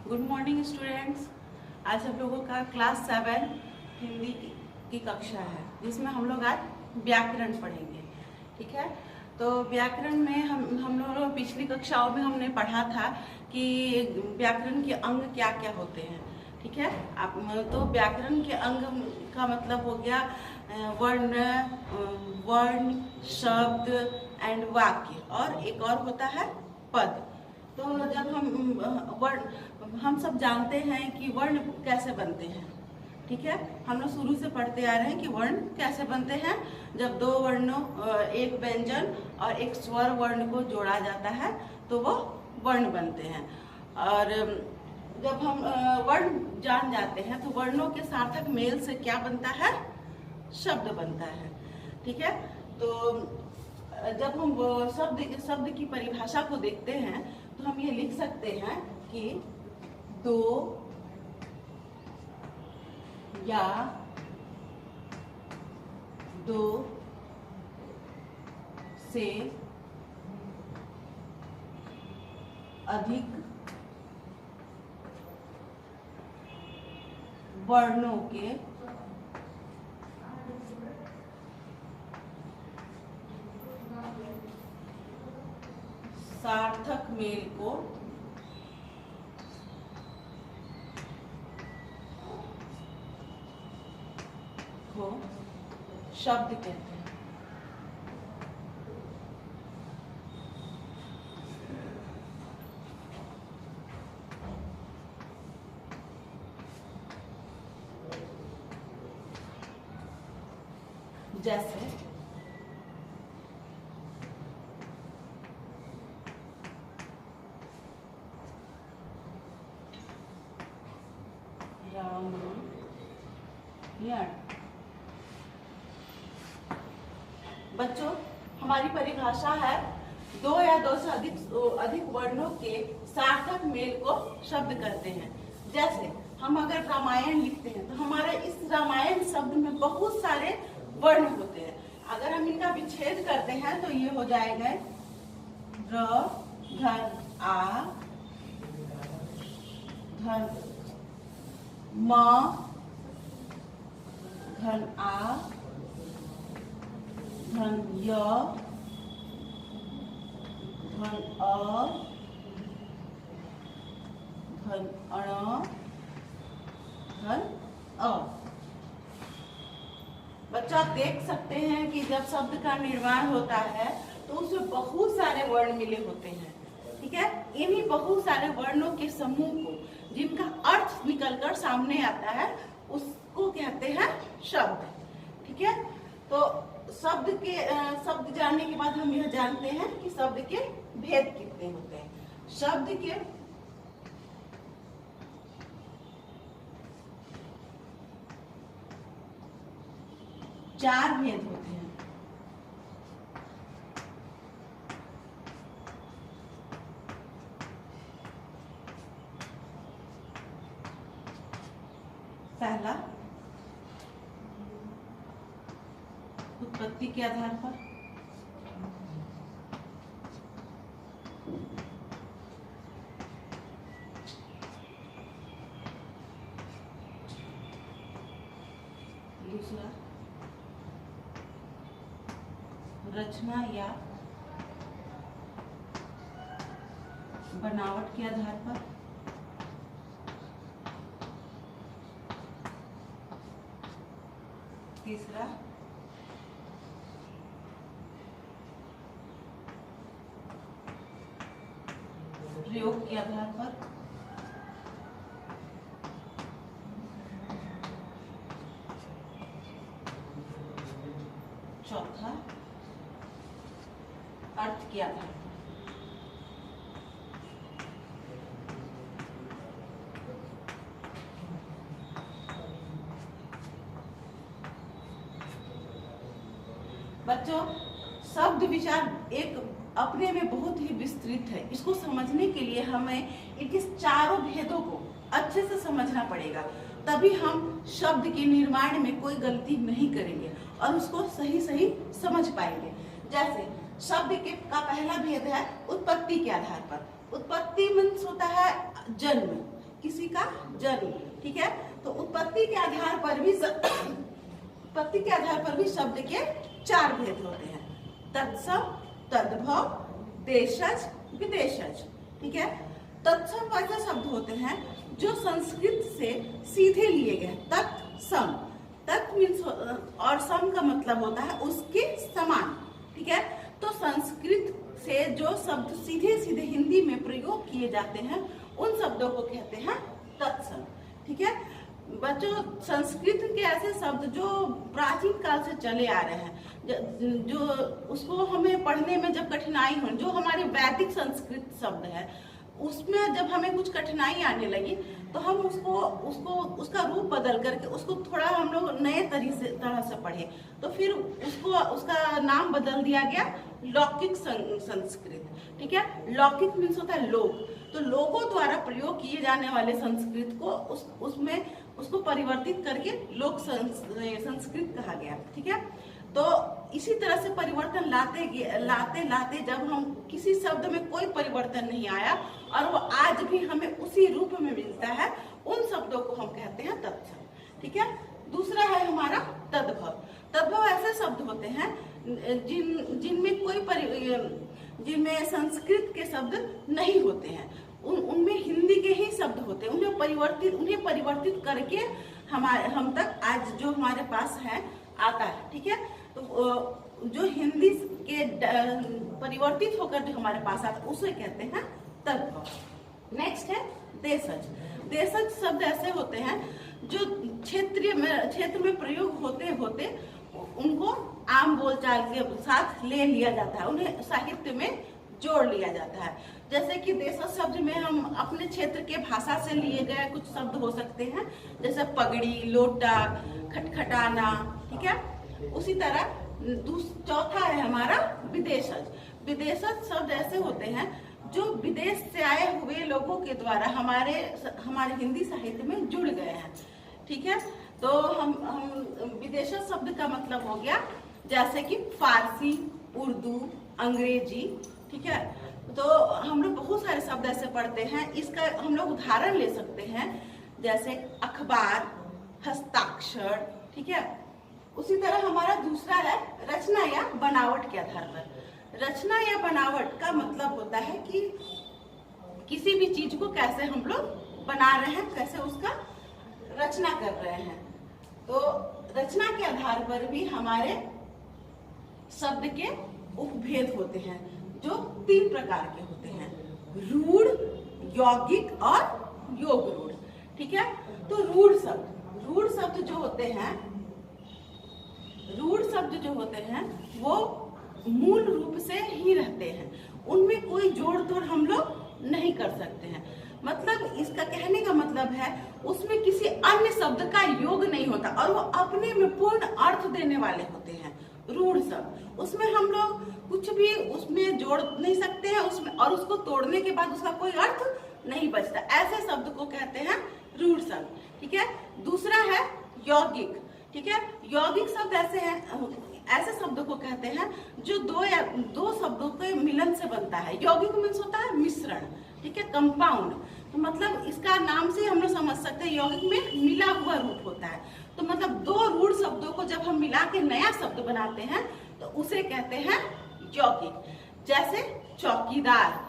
Good morning students. आज हम लोगों का क्लास 7 हिंदी की कक्षा है, जिसमें हम लोग आज व्याकरण पढ़ेंगे। ठीक है, तो व्याकरण में हम लोग पिछली कक्षाओं में हमने पढ़ा था कि व्याकरण के अंग क्या क्या होते हैं। ठीक है, आप तो व्याकरण के अंग का मतलब हो गया वर्ण, शब्द एंड वाक्य, और एक और होता है पद। तो जब हम सब जानते हैं कि वर्ण कैसे बनते हैं। ठीक है, हम लोग शुरू से पढ़ते आ रहे हैं कि वर्ण कैसे बनते हैं। जब दो वर्णों, एक व्यंजन और एक स्वर वर्ण को जोड़ा जाता है तो वो वर्ण बनते हैं। और जब हम वर्ण जान जाते हैं तो वर्णों के सार्थक मेल से क्या बनता है? शब्द बनता है। ठीक है, तो जब हम शब्द की परिभाषा को देखते हैं तो हम ये लिख सकते हैं कि दो या दो से अधिक वर्णों के सार्थक मेल को शब्द कहते हैं। जैसे रामायण। बच्चों, हमारी परिभाषा है दो या दो से अधिक वर्णों के सार्थक मेल को शब्द कहते हैं। जैसे हम अगर रामायण लिखते हैं तो हमारे इस रामायण शब्द में बहुत सारे वर्ण होते हैं। अगर हम इनका विच्छेद करते हैं तो ये हो जाएगा र धन आ धन म धन आ धन य धन अ धन अण धन अ। बच्चा आप देख सकते हैं कि जब शब्द का निर्माण होता है तो उसमें बहुत सारे वर्ण मिले होते हैं। ठीक है, इन्हीं बहुत सारे वर्णों के समूह को, जिनका अर्थ निकलकर सामने आता है, उसको कहते हैं शब्द। ठीक है, तो शब्द जानने के बाद हम यह जानते हैं कि शब्द के भेद कितने होते हैं। शब्द के चार भेद होते हैं। पहला, उत्पत्ति के आधार पर। दूसरा, रचना या बनावट के आधार पर। तीसरा, प्रयोग के आधार पर। चौथा, अर्थ के आधार पर। बच्चों, शब्द विचार एक अपने में बहुत ही विस्तृत है। इसको समझने के लिए हमें इनके चारों भेदों को अच्छे से समझना पड़ेगा, तभी हम शब्द के निर्माण में कोई गलती नहीं करेंगे और उसको सही सही समझ पाएंगे। जैसे शब्द का पहला भेद है उत्पत्ति के आधार पर। उत्पत्ति मीन्स होता है जन्म, किसी का जन्म, ठीक है। तो उत्पत्ति के आधार पर भी शब्द के 4 भेद होते हैं, तत्सम, तद्भव, देशज, विदेशज, ठीक है। तत्सम वैसे शब्द होते हैं जो संस्कृत से सीधे लिए गए, तत्सम, तत् मीन्स और सम का मतलब होता है उसके समान, ठीक है। तो संस्कृत से जो शब्द सीधे सीधे हिंदी में प्रयोग किए जाते हैं उन शब्दों को कहते हैं तत्सम, ठीक है। बच्चों, संस्कृत के ऐसे शब्द जो प्राचीन काल से चले आ रहे हैं, जो उसको हमें पढ़ने में जब कठिनाई हो, जो हमारे वैदिक संस्कृत शब्द है उसमें जब हमें कुछ कठिनाई आने लगी तो हम उसका रूप बदल करके उसको थोड़ा हम लोग नए तरह से पढ़े, तो फिर उसका नाम बदल दिया गया लौकिक संस्कृत, ठीक है। लौकिक मीन्स होता है लोक, तो लोगों द्वारा प्रयोग किए जाने वाले संस्कृत को उसको परिवर्तित करके लोक संस्कृत कहा गया, ठीक है। तो इसी तरह से परिवर्तन लाते जब हम किसी शब्द में कोई परिवर्तन नहीं आया और वो आज भी हमें उसी रूप में मिलता है, उन शब्दों को हम कहते हैं तत्सम, ठीक है। दूसरा है हमारा तद्भव। तद्भव ऐसे शब्द होते हैं जिनमें संस्कृत के शब्द नहीं होते हैं, उनमें हिंदी के ही शब्द होते हैं, उन्हें परिवर्तित करके हम तक आज जो हमारे पास है आता है, ठीक है। तो जो हिंदी के परिवर्तित होकर जो हमारे पास आता है उसे कहते हैं तद्भव। नेक्स्ट है देशज। देशज शब्द ऐसे होते हैं जो क्षेत्र में प्रयोग होते होते उनको आम बोलचाल के साथ ले लिया जाता है, उन्हें साहित्य में जोड़ लिया जाता है। जैसे कि देशज शब्द में हम अपने क्षेत्र के भाषा से लिए गए कुछ शब्द हो सकते हैं, जैसे पगड़ी, लोटा, खटखटाना, ठीक है। उसी तरह चौथा है हमारा विदेशज। विदेशज शब्द ऐसे होते हैं जो विदेश से आए हुए लोगों के द्वारा हमारे हिंदी साहित्य में जुड़ गए हैं, ठीक है। तो हम विदेशज शब्द का मतलब हो गया जैसे कि फारसी, उर्दू, अंग्रेजी, ठीक है। तो हम लोग बहुत सारे शब्द ऐसे पढ़ते हैं, इसका हम लोग उदाहरण ले सकते हैं जैसे अखबार, हस्ताक्षर, ठीक है। उसी तरह हमारा दूसरा है रचना या बनावट के आधार पर। रचना या बनावट का मतलब होता है कि किसी भी चीज को कैसे हम लोग बना रहे हैं, कैसे उसका रचना कर रहे हैं। तो रचना के आधार पर भी हमारे शब्द के उपभेद होते हैं जो 3 प्रकार के होते हैं, रूढ़, यौगिक और योग रूढ़, ठीक है। तो रूढ़ शब्द जो होते हैं वो मूल रूप से ही रहते हैं, उनमें कोई जोड़ तोड़ हम लोग नहीं कर सकते हैं। मतलब इसका कहने का मतलब है उसमें किसी अन्य शब्द का योग नहीं होता और वो अपने में पूर्ण अर्थ देने वाले होते हैं। रूढ़ शब्द, उसमें हम लोग कुछ भी उसमें जोड़ नहीं सकते हैं उसमें, और उसको तोड़ने के बाद उसका कोई अर्थ नहीं बचता, ऐसे शब्द को कहते हैं रूढ़ शब्द, ठीक है। दूसरा है यौगिक, ठीक है। यौगिक शब्द ऐसे शब्दों को कहते हैं जो दो शब्दों के मिलन से बनता है। यौगिक मीन्स होता है मिश्रण, ठीक है, कंपाउंड। तो मतलब इसका नाम से हम लोग समझ सकते हैं यौगिक में मिला हुआ रूप होता है। तो मतलब 2 रूढ़ शब्दों को जब हम मिला के नया शब्द बनाते हैं तो उसे कहते हैं यौगिक। जैसे चौकीदार,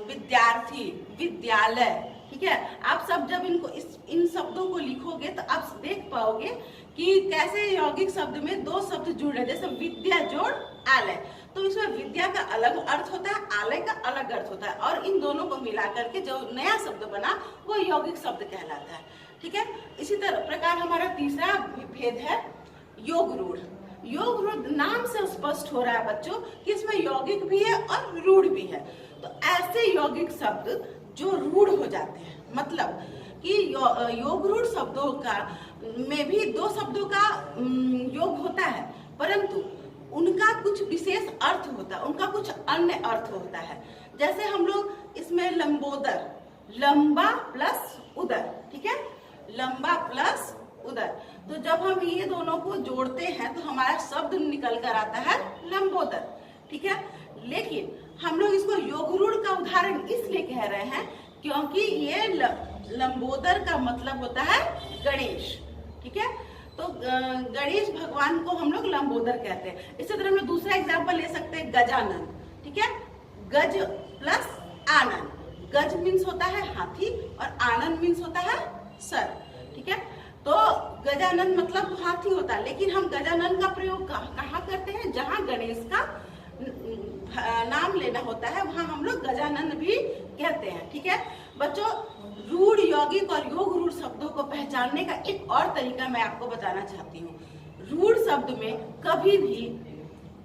विद्यार्थी, विद्यालय, ठीक है। आप सब जब इन शब्दों को लिखोगे तो आप देख पाओगे कि कैसे यौगिक शब्द में 2 शब्द जुड़ रहे हैं, जैसे विद्या जोड़ आलय। तो इसमें विद्या का अलग अर्थ होता है, आलय का अलग अर्थ होता है, और इन दोनों को मिला करके जो नया शब्द बना वो यौगिक शब्द कहलाता है, ठीक है। इसी तरह प्रकार हमारा तीसरा भेद है योग रूढ़। योग रूढ़ नाम से स्पष्ट हो रहा है बच्चों कि इसमें यौगिक भी है और रूढ़ भी है। तो ऐसे यौगिक शब्द जो रूढ़ हो जाते हैं, मतलब कि योग रूढ़ शब्दों का में भी 2 शब्दों का योग होता है, परंतु उनका कुछ विशेष अर्थ होता है, उनका कुछ अन्य अर्थ होता है। जैसे हम लोग इसमें लंबोदर, लंबा प्लस उदर, ठीक है, लंबा प्लस उदर। तो जब हम ये दोनों को जोड़ते हैं तो हमारा शब्द निकल कर आता है लंबोदर, ठीक है। लेकिन हम लोग इसको योग रूढ़ का उदाहरण इसलिए कह रहे हैं क्योंकि ये लंबोदर का मतलब होता है गणेश। ठीक है, तो गणेश भगवान को हम लोग लंबोदर कहते हैं। इसी तरह हम लोग दूसरा एग्जाम्पल ले सकते हैं गजानन। ठीक है, गज प्लस आनन। गज मीन्स होता है हाथी और आनन मीन्स होता है सर। ठीक है, तो गजानन मतलब हाथी होता है, लेकिन हम गजानन का प्रयोग कहाँ करते हैं? जहाँ गणेश का नाम लेना होता है वहां हम लोग गजानन भी कहते हैं। ठीक है बच्चों, रूढ़, यौगिक और योग रूढ़ शब्दों को पहचानने का एक और तरीका मैं आपको बताना चाहती हूँ। रूढ़ शब्द में कभी भी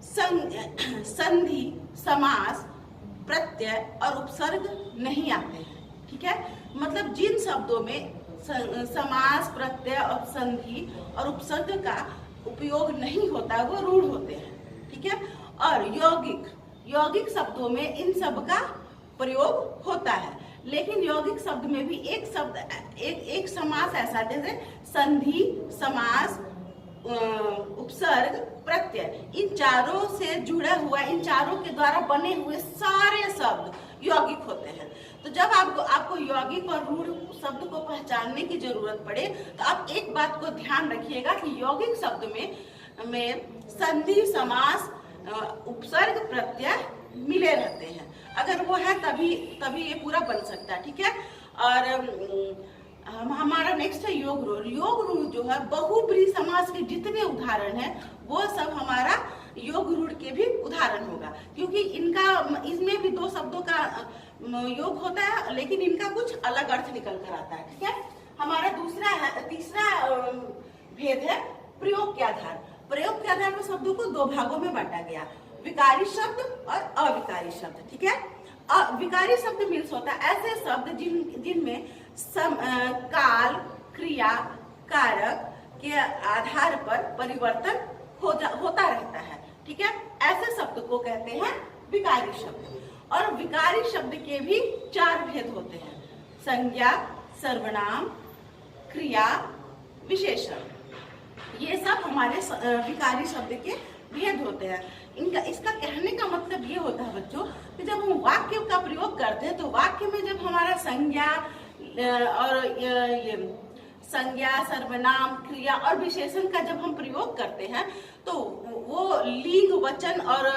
संधि, समास, प्रत्यय और उपसर्ग नहीं आते हैं। ठीक है, मतलब जिन शब्दों में समास, प्रत्यय और संधि और उपसर्ग का उपयोग नहीं होता वो रूढ़ होते हैं। ठीक है, और यौगिक शब्दों में इन सब का प्रयोग होता है, लेकिन यौगिक शब्द में भी एक शब्द एक समास ऐसा, जैसे संधि, समास, उपसर्ग, प्रत्यय, इन चारों से जुड़ा हुआ, इन चारों के द्वारा बने हुए सारे शब्द यौगिक होते हैं। तो जब आपको यौगिक और रूढ़ शब्द को पहचानने की जरूरत पड़े तो आप एक बात को ध्यान रखिएगा कि यौगिक शब्द में संधि, समास, उपसर्ग, प्रत्यय मिले रहते हैं। अगर वो है तभी ये पूरा बन सकता है। ठीक है, और हमारा नेक्स्ट है योग रूढ़। योग रूढ़ जो है बहुब्रीहि समास के जितने उदाहरण हैं वो सब हमारा योग रूढ़ के भी उदाहरण होगा, क्योंकि इसमें भी दो शब्दों का योग होता है, लेकिन इनका कुछ अलग अर्थ निकल कर आता है। ठीक है, हमारा तीसरा भेद है प्रयोग के आधार। प्रयोग के आधार पर शब्दों को दो भागों में बांटा गया, विकारी शब्द और अविकारी शब्द। ठीक है, विकारी शब्द मीन्स होता है ऐसे शब्द जिनमें काल, क्रिया, कारक के आधार पर परिवर्तन होता रहता है। ठीक है, ऐसे शब्द को कहते हैं विकारी शब्द। और विकारी शब्द के भी चार भेद होते हैं, संज्ञा, सर्वनाम, क्रिया, विशेषण। ये सब हमारे विकारी शब्द के भेद होते हैं। इसका कहने का मतलब ये होता है बच्चों कि जब हम वाक्य का प्रयोग करते हैं तो वाक्य में जब हमारा संज्ञा और ये संज्ञा, सर्वनाम, क्रिया और विशेषण का जब हम प्रयोग करते हैं तो वो लिंग, वचन और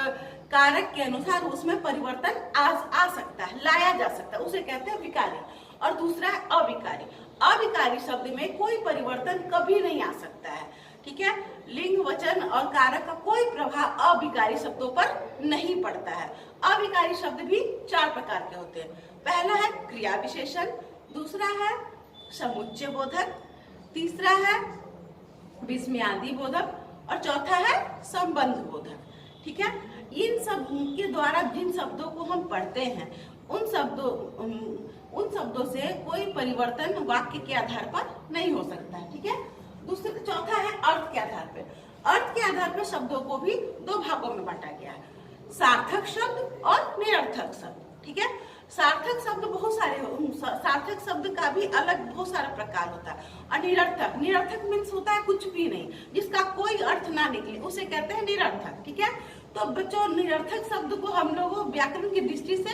कारक के अनुसार उसमें परिवर्तन आ सकता है, लाया जा सकता है, उसे कहते हैं विकारी। और दूसरा है अविकारी। अविकारी शब्द में कोई परिवर्तन कभी नहीं आ सकता है। ठीक है, लिंग, वचन और कारक का कोई प्रभाव अविकारी शब्दों पर नहीं पड़ता है। अविकारी शब्द भी चार प्रकार के होते हैं। पहला है क्रिया विशेषण, दूसरा है समुच्चय बोधक, तीसरा है विस्मयादि बोधक और चौथा है संबंध बोधक। ठीक है, इन सब के द्वारा जिन शब्दों को हम पढ़ते हैं उन शब्दों से कोई परिवर्तन वाक्य के आधार पर नहीं हो सकता है। ठीक है, चौथा है अर्थ के आधार पर। अर्थ के आधार पर शब्दों को भी दो भागों में बांटा गया है, सार्थक शब्द और निरर्थक शब्द। ठीक है, सार्थक शब्द बहुत सारे, सार्थक शब्द का भी अलग बहुत सारा प्रकार होता है। और निरर्थक मीन्स होता है कुछ भी नहीं, जिसका कोई अर्थ ना निकले, उसे कहते हैं निरर्थक। ठीक है, तो बच्चों शब्द शब्द को हम लोग व्याकरण की दृष्टि से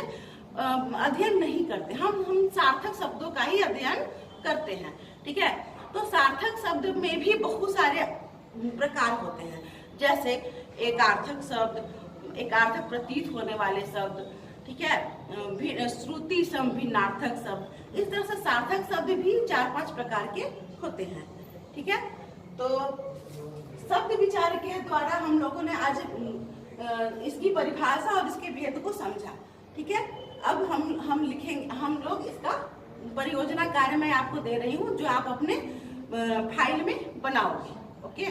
अध्ययन नहीं करते, हम सार्थक शब्दों का ही अध्ययन करते हैं। ठीक है, तो सार्थक शब्द में भी बहुत सारे प्रकार होते हैं, जैसे एकार्थक शब्द, एकार्थक प्रतीत होने वाले शब्द। ठीक है, श्रुति सम भिन्नार्थक शब्द। इस तरह से सार्थक शब्द भी 4-5 प्रकार के होते हैं। ठीक है, तो शब्द विचार के द्वारा हम लोगों ने आज इसकी परिभाषा और इसके भेद को समझा। ठीक है, अब हम लिखेंगे, हम लोग इसका परियोजना कार्य मैं आपको दे रही हूँ जो आप अपने फाइल में बनाओगे। ओके।